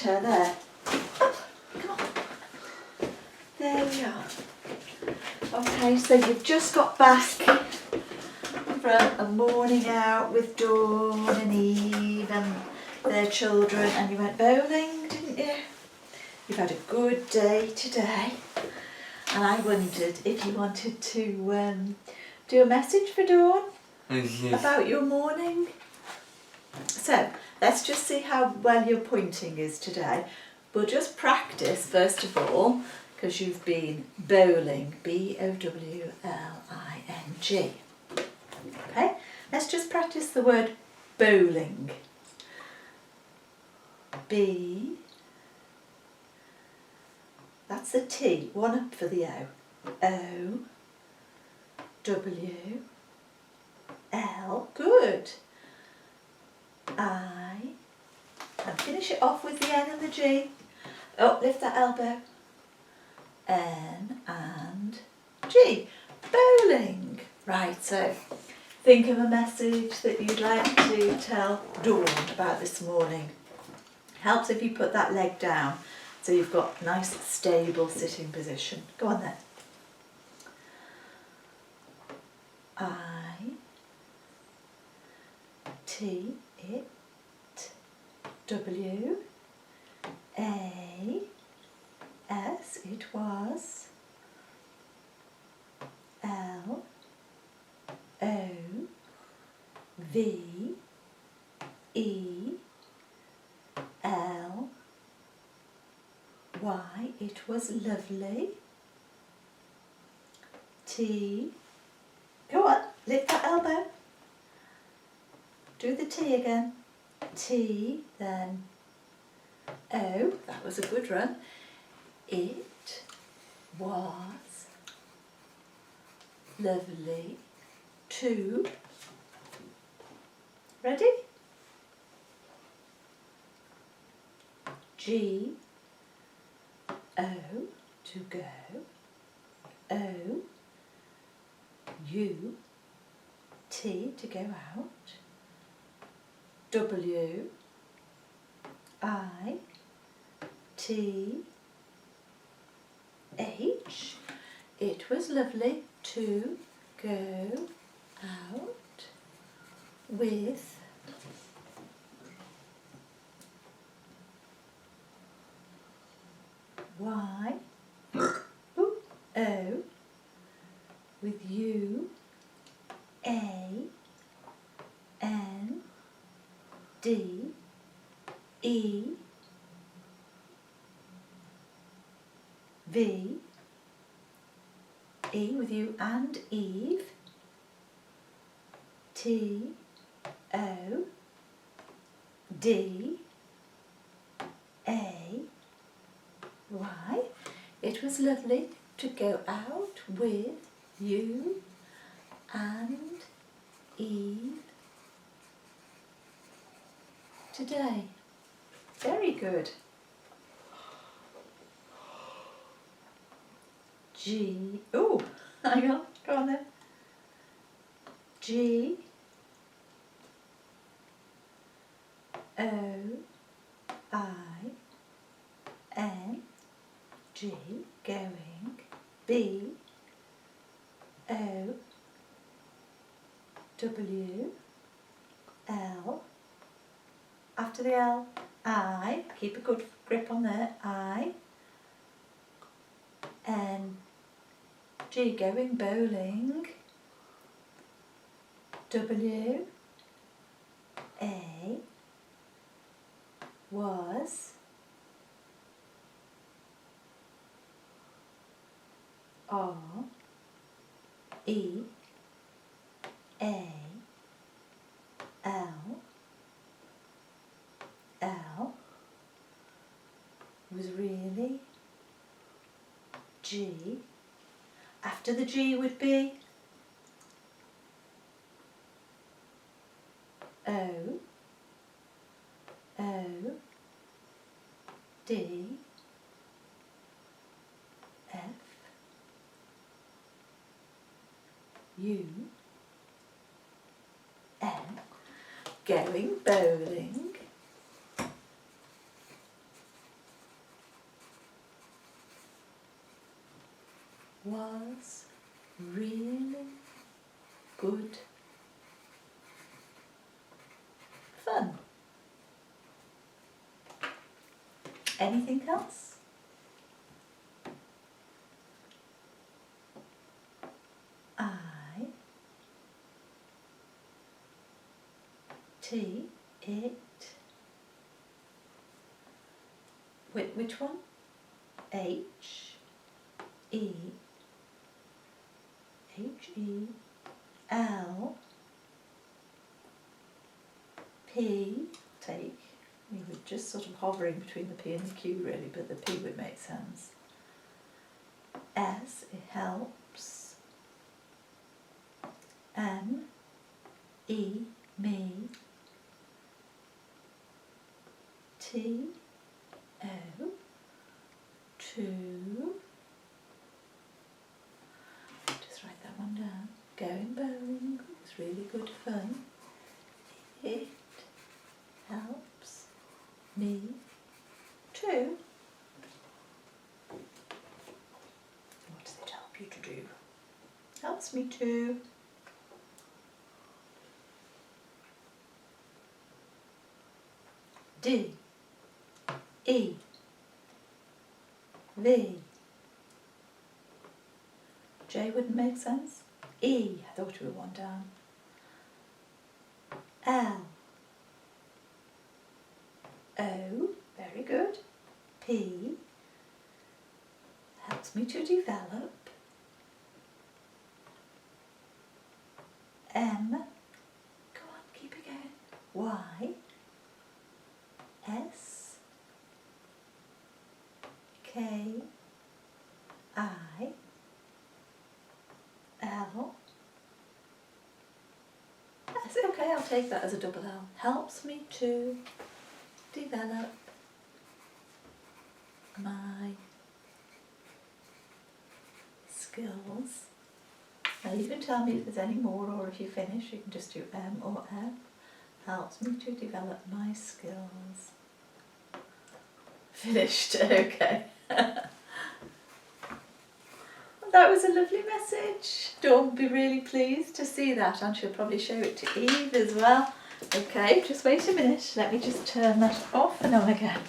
her there. Up, come on. There we are. Okay, so you've just got back from a morning out with Dawn and Eve and their children, and you went bowling, didn't you? You've had a good day today, and I wondered if you wanted to do a message for Dawn about your morning. So let's just see how well your pointing is today. We'll just practice first of all, because you've been bowling, B-O-W-L-I-N-G. Okay, let's just practice the word bowling. B, that's the T, one up for the O. O, W, L, good. I, and finish it off with the N and the G. Oh, lift that elbow. N and G. Bowling. Right, so think of a message that you'd like to tell Dawn about this morning. Helps if you put that leg down so you've got a nice stable sitting position. Go on then. I, T, it, W, A, S, it was, L, O, V, E, L, Y, it was lovely, T, go on, lift that elbow, do the T again, T, then O, that was a good run, it was lovely to, ready? G, O, to go, O, U, T, to go out, W, I, T, H, it was lovely to go out with Y, ooh, O, with you, A, N, D, E, V, E with you and Eve, T, O, D, A, Y. It was lovely to go out with you and Eve today. Very good. G, oh, hang on, go on then. G, O, I, N, G, going, B, O, W, L, after the L, I, keep a good grip on there, I, N, G, going bowling, W, A, was, R, E, A, L, L, was really, G, after the G would be O, O, D, F, U, N, going bowling, really good fun. Anything else? I T it. Which one? H E L P. Take. We were just sort of hovering between the P and the Q really, but the P would make sense. S, it helps. M, E, me. T, O, two. Just write that one down. Going bowling, it's really good fun. It helps me too. What does it help you to do? Helps me too. D E V. J wouldn't make sense. E, I thought we were one down. L O, very good. P, helps me to develop. M, go on, keep it going. Y, S, K, I, L. That's okay, I'll take that as a double L. Helps me to develop my skills. Now you can tell me if there's any more, or if you finish you can just do M or F. Helps me to develop my skills. Finished, okay. Well, that was a lovely message. Dawn will be really pleased to see that, and she'll probably show it to Eve as well. Okay, just wait a minute, let me just turn that off and on again.